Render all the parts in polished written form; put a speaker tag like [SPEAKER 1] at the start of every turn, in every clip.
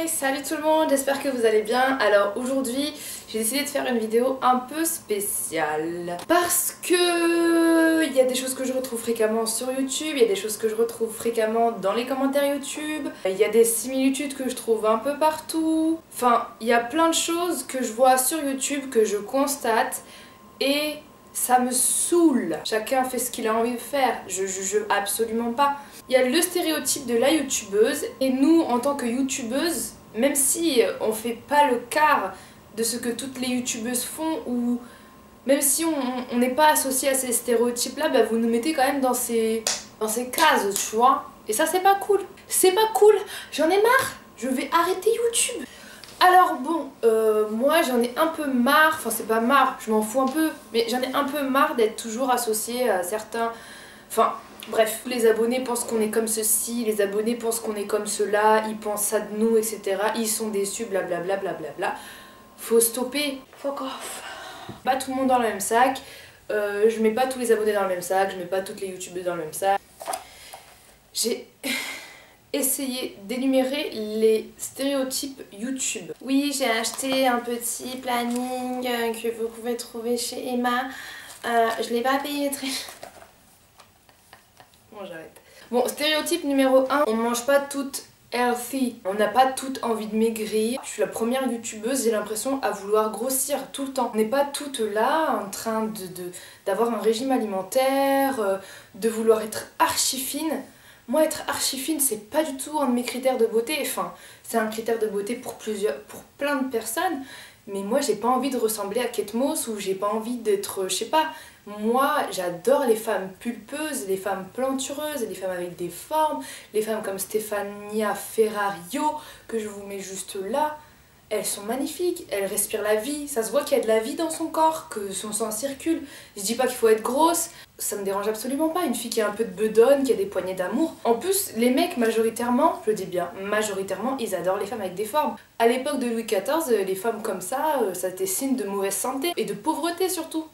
[SPEAKER 1] Salut tout le monde, j'espère que vous allez bien. Alors aujourd'hui, j'ai décidé de faire une vidéo un peu spéciale parce que il y a des choses que je retrouve fréquemment sur YouTube, il y a des choses que je retrouve fréquemment dans les commentaires YouTube, il y a des similitudes que je trouve un peu partout. Enfin, il y a plein de choses que je vois sur YouTube, que je constate et ça me saoule. Chacun fait ce qu'il a envie de faire, je juge absolument pas. Il y a le stéréotype de la youtubeuse et nous en tant que youtubeuse, même si on fait pas le quart de ce que toutes les youtubeuses font ou même si on n'est pas associé à ces stéréotypes là, bah vous nous mettez quand même dans ces cases, tu vois. Et ça c'est pas cool. C'est pas cool, j'en ai marre, je vais arrêter YouTube. Alors bon, moi j'en ai un peu marre, enfin c'est pas marre, je m'en fous un peu, mais j'en ai un peu marre d'être toujours associée à certains... Enfin, bref, les abonnés pensent qu'on est comme ceci, les abonnés pensent qu'on est comme cela, ils pensent ça de nous, etc. Ils sont déçus, blablabla, blablabla. Faut stopper, fuck off. Pas tout le monde dans le même sac, je mets pas tous les abonnés dans le même sac, je mets pas toutes les youtubeuses dans le même sac. J'ai... essayer d'énumérer les stéréotypes YouTube. Oui, j'ai acheté un petit planning que vous pouvez trouver chez Emma. Je l'ai pas payé très... Bon, j'arrête. Bon, stéréotype numéro 1, on mange pas toutes healthy. On n'a pas toutes envie de maigrir. Je suis la première youtubeuse, j'ai l'impression, à vouloir grossir tout le temps. On n'est pas toutes là en train d'avoir un régime alimentaire, de vouloir être archi fine. Moi, être archi fine, c'est pas du tout un de mes critères de beauté. Enfin, c'est un critère de beauté pour plein de personnes. Mais moi, j'ai pas envie de ressembler à Kate Moss ou j'ai pas envie d'être, je sais pas. Moi, j'adore les femmes pulpeuses, les femmes plantureuses, les femmes avec des formes, les femmes comme Stefania Ferrario, que je vous mets juste là. Elles sont magnifiques, elles respirent la vie, ça se voit qu'il y a de la vie dans son corps, que son sang circule. Je dis pas qu'il faut être grosse, ça me dérange absolument pas, une fille qui a un peu de bedaine, qui a des poignées d'amour. En plus, les mecs majoritairement, je le dis bien, majoritairement, ils adorent les femmes avec des formes. À l'époque de Louis XIV, les femmes comme ça était signe de mauvaise santé et de pauvreté surtout.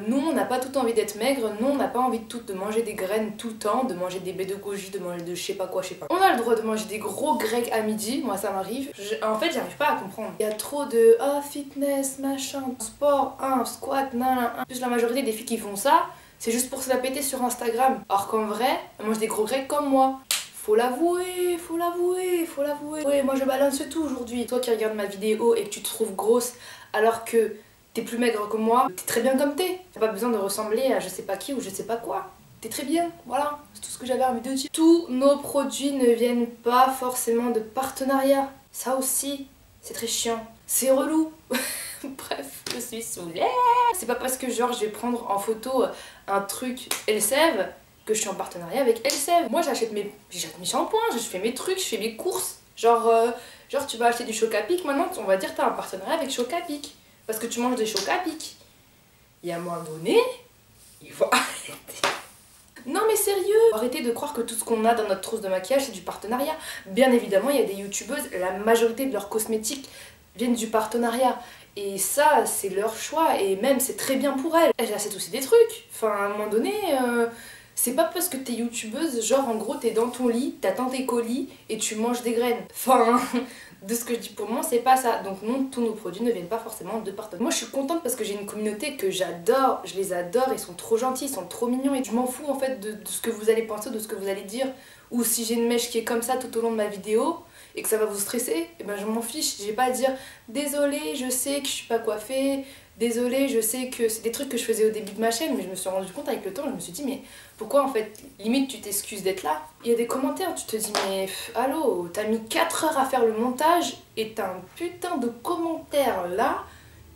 [SPEAKER 1] Nous, on n'a pas tout envie d'être maigre, nous, on n'a pas envie de manger des graines tout le temps, de manger des baies de goji, de manger de je sais pas quoi, je sais pas. On a le droit de manger des gros grecs à midi, moi ça m'arrive. En fait, j'arrive pas à comprendre. Il y a trop de fitness, machin, sport, squat, nan. En plus, la majorité des filles qui font ça, c'est juste pour se la péter sur Instagram. Alors qu'en vrai, elles mangent des gros grecs comme moi. Faut l'avouer, faut l'avouer, faut l'avouer. Ouais, moi je balance tout aujourd'hui. Toi qui regardes ma vidéo et que tu te trouves grosse alors que t'es plus maigre que moi, t'es très bien comme t'es. T'as pas besoin de ressembler à je sais pas qui ou je sais pas quoi. T'es très bien, voilà, c'est tout ce que j'avais envie de dire. Tous nos produits ne viennent pas forcément de partenariat. Ça aussi, c'est très chiant. C'est relou. Bref, je suis saoulée. C'est pas parce que genre je vais prendre en photo un truc Elseve que je suis en partenariat avec Elseve. Moi j'achète mes shampoings, je fais mes trucs, je fais mes courses. Genre tu vas acheter du Chocapic, maintenant on va dire t'as un partenariat avec Chocapic. Parce que tu manges des Chocapic. Et à un moment donné, il faut arrêter. Non mais sérieux, arrêtez de croire que tout ce qu'on a dans notre trousse de maquillage c'est du partenariat. Bien évidemment, il y a des youtubeuses, la majorité de leurs cosmétiques viennent du partenariat. Et ça, c'est leur choix, et même c'est très bien pour elles. Elles achètent aussi des trucs. Enfin, à un moment donné, c'est pas parce que t'es youtubeuse, genre en gros t'es dans ton lit, t'attends tes colis et tu manges des graines. Enfin, de ce que je dis pour moi, c'est pas ça. Donc non, tous nos produits ne viennent pas forcément de partenaires. Moi je suis contente parce que j'ai une communauté que j'adore, je les adore, ils sont trop gentils, ils sont trop mignons et je m'en fous en fait de ce que vous allez penser, de ce que vous allez dire. Ou si j'ai une mèche qui est comme ça tout au long de ma vidéo et que ça va vous stresser, et ben je m'en fiche, j'ai pas à dire désolé, je sais que je suis pas coiffée, désolé, je sais que c'est des trucs que je faisais au début de ma chaîne, mais je me suis rendu compte avec le temps, je me suis dit mais pourquoi en fait, limite tu t'excuses d'être là. Il y a des commentaires, tu te dis mais allô, t'as mis 4 heures à faire le montage et t'as un putain de commentaire là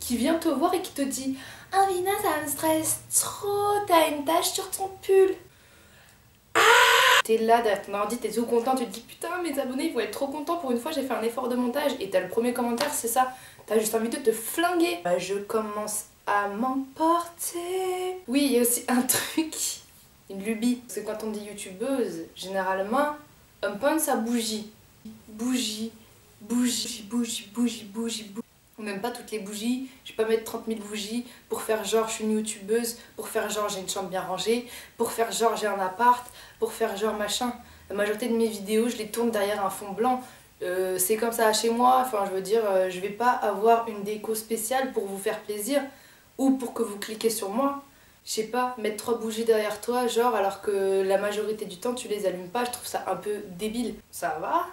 [SPEAKER 1] qui vient te voir et qui te dit ah Vina ça me stresse trop, t'as une tache sur ton pull. T'es là derrière ton ordi, t'es tout content, tu te dis putain mes abonnés ils vont être trop contents, pour une fois j'ai fait un effort de montage et t'as le premier commentaire c'est ça, t'as juste envie de te flinguer. Bah, je commence à m'emporter. Oui il y a aussi un truc, une lubie, c'est quand on dit youtubeuse, généralement on pense à bougie. Bougie, bougie, bougie, bougie, bougie, bougie. On n'aime pas toutes les bougies, je vais pas mettre 30 000 bougies pour faire genre je suis une youtubeuse, pour faire genre j'ai une chambre bien rangée, pour faire genre j'ai un appart, pour faire genre machin. La majorité de mes vidéos je les tourne derrière un fond blanc. c'est comme ça chez moi, enfin je veux dire, je vais pas avoir une déco spéciale pour vous faire plaisir ou pour que vous cliquez sur moi. Je sais pas, mettre 3 bougies derrière toi, genre alors que la majorité du temps tu les allumes pas, je trouve ça un peu débile. Ça va,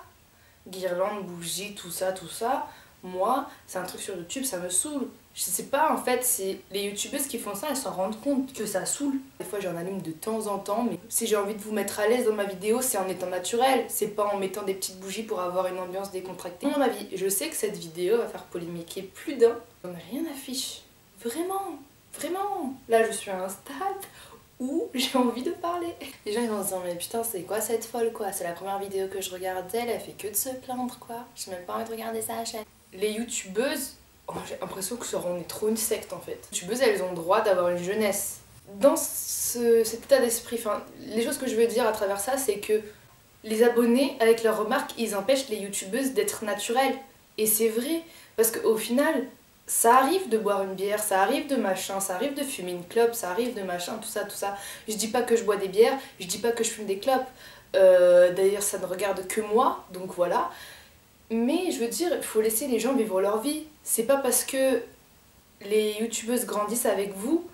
[SPEAKER 1] guirlande, bougies, tout ça, tout ça. Moi, c'est un truc sur YouTube, ça me saoule. Je sais pas, en fait, c'est les youtubeuses qui font ça, elles s'en rendent compte que ça saoule. Des fois, j'en allume de temps en temps, mais si j'ai envie de vous mettre à l'aise dans ma vidéo, c'est en étant naturel. C'est pas en mettant des petites bougies pour avoir une ambiance décontractée. À mon avis, je sais que cette vidéo va faire polémiquer plus d'un. J'en ai rien à fiche. Vraiment, vraiment. Là, je suis à un stade où j'ai envie de parler. Les gens ils vont se dire mais putain c'est quoi cette folle quoi, c'est la première vidéo que je regarde d'elle, elle fait que de se plaindre quoi. J'ai même pas envie de regarder ça à la chaîne. Les youtubeuses, oh, j'ai l'impression que on est trop une secte en fait. Les youtubeuses elles ont le droit d'avoir une jeunesse. Dans cet état d'esprit, enfin les choses que je veux dire à travers ça c'est que les abonnés avec leurs remarques ils empêchent les youtubeuses d'être naturelles. Et c'est vrai, parce qu'au final ça arrive de boire une bière, ça arrive de machin, ça arrive de fumer une clope, ça arrive de machin, tout ça, tout ça. Je dis pas que je bois des bières, je dis pas que je fume des clopes. D'ailleurs, ça ne regarde que moi, donc voilà. Mais je veux dire, il faut laisser les gens vivre leur vie. C'est pas parce que les youtubeuses grandissent avec vous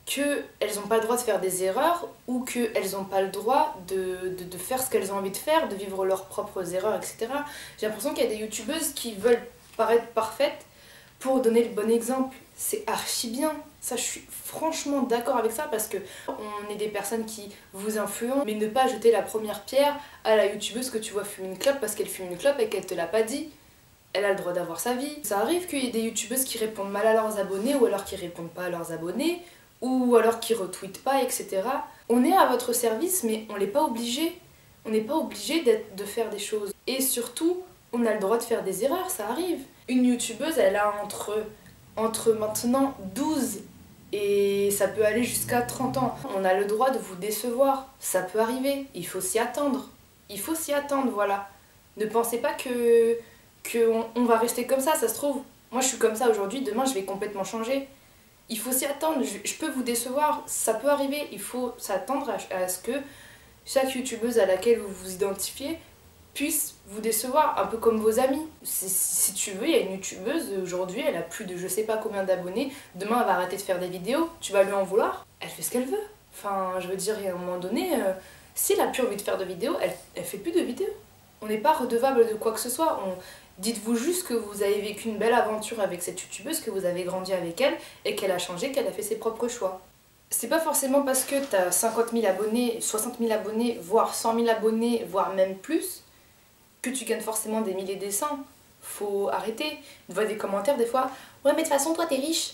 [SPEAKER 1] qu'elles n'ont pas le droit de faire des erreurs ou qu'elles n'ont pas le droit de faire ce qu'elles ont envie de faire, de vivre leurs propres erreurs, etc. J'ai l'impression qu'il y a des youtubeuses qui veulent paraître parfaites pour donner le bon exemple. C'est archi bien. Ça, je suis franchement d'accord avec ça parce que on est des personnes qui vous influencent, mais ne pas jeter la première pierre à la youtubeuse que tu vois fumer une clope parce qu'elle fume une clope et qu'elle te l'a pas dit. Elle a le droit d'avoir sa vie. Ça arrive qu'il y ait des youtubeuses qui répondent mal à leurs abonnés ou alors qui répondent pas à leurs abonnés ou alors qui retweetent pas, etc. On est à votre service, mais on n'est pas obligé. On n'est pas obligé de faire des choses. Et surtout, on a le droit de faire des erreurs, ça arrive. Une youtubeuse, elle a entre maintenant 12 et ça peut aller jusqu'à 30 ans. On a le droit de vous décevoir, ça peut arriver, il faut s'y attendre. Il faut s'y attendre, voilà. Ne pensez pas que on va rester comme ça se trouve. Moi je suis comme ça aujourd'hui, demain je vais complètement changer. Il faut s'y attendre, je peux vous décevoir, ça peut arriver, il faut s'attendre à ce que chaque youtubeuse à laquelle vous vous identifiez puisse vous décevoir, un peu comme vos amis. Si tu veux, il y a une youtubeuse, aujourd'hui elle a plus de je sais pas combien d'abonnés, demain elle va arrêter de faire des vidéos, tu vas lui en vouloir? Elle fait ce qu'elle veut. Enfin, je veux dire, à un moment donné, si elle a plus envie de faire de vidéos, elle fait plus de vidéos. On n'est pas redevable de quoi que ce soit. Dites-vous juste que vous avez vécu une belle aventure avec cette youtubeuse, que vous avez grandi avec elle et qu'elle a changé, qu'elle a fait ses propres choix. C'est pas forcément parce que t'as 50 000 abonnés, 60 000 abonnés, voire 100 000 abonnés, voire même plus, que tu gagnes forcément des milliers et des cents. Faut arrêter. Je vois des commentaires des fois, ouais mais de toute façon toi t'es riche.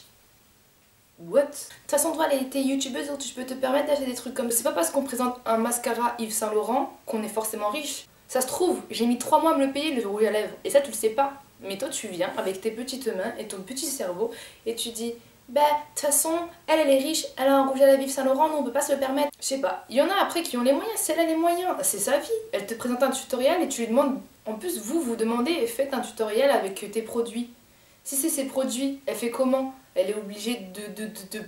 [SPEAKER 1] What? De toute façon toi t'es youtubeuse donc tu peux te permettre d'acheter des trucs comme ça. C'est pas parce qu'on présente un mascara Yves Saint Laurent qu'on est forcément riche. Ça se trouve, j'ai mis 3 mois à me le payer le rouge à lèvres. Et ça tu le sais pas. Mais toi tu viens avec tes petites mains et ton petit cerveau et tu dis bah, de toute façon, elle est riche, elle a un rouge à lèvres Yves Saint Laurent, nous on peut pas se le permettre. Je sais pas. Il y en a après qui ont les moyens, si elle a les moyens, c'est sa vie. Elle te présente un tutoriel et tu lui demandes, en plus vous demandez, faites un tutoriel avec tes produits. Si c'est ses produits, elle fait comment? Elle est obligée de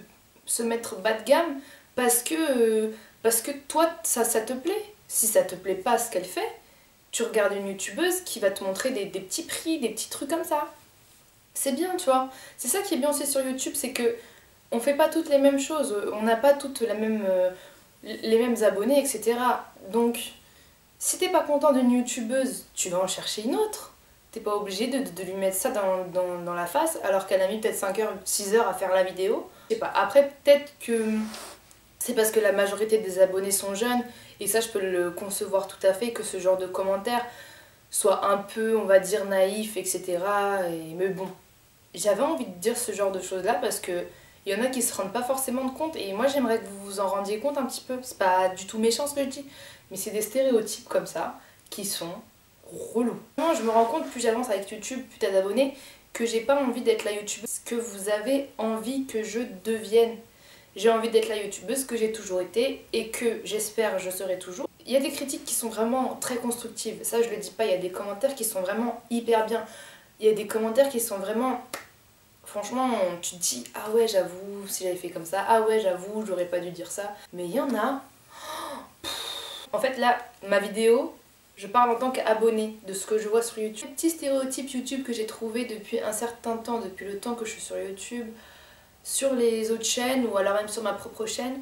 [SPEAKER 1] se mettre bas de gamme parce que toi, ça te plaît. Si ça te plaît pas ce qu'elle fait, tu regardes une youtubeuse qui va te montrer des petits prix, des petits trucs comme ça. C'est bien, tu vois. C'est ça qui est bien aussi sur YouTube, c'est que on fait pas toutes les mêmes choses, on n'a pas toutes les mêmes abonnés, etc. Donc, si t'es pas content d'une youtubeuse, tu vas en chercher une autre. T'es pas obligé de lui mettre ça dans la face, alors qu'elle a mis peut-être 5 heures, 6 heures à faire la vidéo. Je sais pas, après peut-être que c'est parce que la majorité des abonnés sont jeunes, et ça je peux le concevoir tout à fait, que ce genre de commentaires soit un peu, on va dire, naïf, etc. Mais bon, j'avais envie de dire ce genre de choses là parce que il y en a qui se rendent pas forcément de compte et moi j'aimerais que vous vous en rendiez compte un petit peu. C'est pas du tout méchant ce que je dis, mais c'est des stéréotypes comme ça qui sont relous. Moi je me rends compte plus j'avance avec YouTube, plus t'as d'abonnés, que j'ai pas envie d'être la youtubeuse que vous avez envie que je devienne. J'ai envie d'être la youtubeuse que j'ai toujours été et que j'espère je serai toujours. Il y a des critiques qui sont vraiment très constructives, ça je le dis pas, il y a des commentaires qui sont vraiment hyper bien. Il y a des commentaires qui sont vraiment... Franchement, tu te dis, ah ouais, j'avoue, si j'avais fait comme ça, ah ouais, j'avoue, j'aurais pas dû dire ça. Mais il y en a... En fait, là, ma vidéo, Je parle en tant qu'abonné de ce que je vois sur YouTube. Petit stéréotype YouTube que j'ai trouvé depuis un certain temps, depuis le temps que je suis sur YouTube, sur les autres chaînes ou alors même sur ma propre chaîne.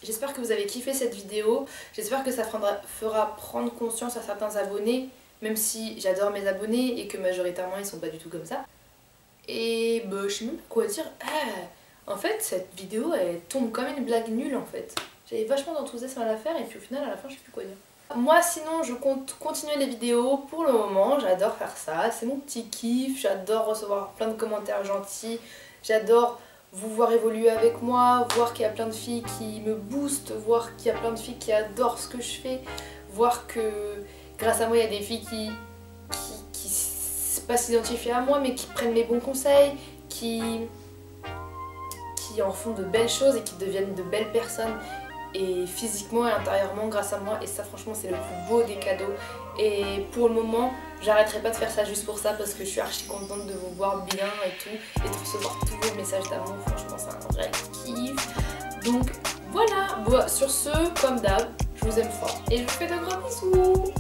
[SPEAKER 1] J'espère que vous avez kiffé cette vidéo, j'espère que ça fera prendre conscience à certains abonnés, même si j'adore mes abonnés et que majoritairement ils sont pas du tout comme ça. Et bah, je sais même pas quoi dire. En fait cette vidéo elle tombe comme une blague nulle en fait. J'avais vachement d'enthousiasme à la faire et puis au final à la fin je sais plus quoi dire. Moi sinon je compte continuer les vidéos pour le moment, j'adore faire ça, c'est mon petit kiff, j'adore recevoir plein de commentaires gentils, j'adore vous voir évoluer avec moi, voir qu'il y a plein de filles qui me boostent, voir qu'il y a plein de filles qui adorent ce que je fais, voir que grâce à moi il y a des filles qui pas s'identifier à moi mais qui prennent mes bons conseils, qui en font de belles choses et qui deviennent de belles personnes et physiquement et intérieurement grâce à moi, et ça franchement c'est le plus beau des cadeaux. Et pour le moment j'arrêterai pas de faire ça juste pour ça parce que je suis archi contente de vous voir bien et tout et de recevoir tous vos messages d'amour, franchement c'est un vrai kiff. Donc voilà, bon, sur ce comme d'hab je vous aime fort et je vous fais de gros bisous.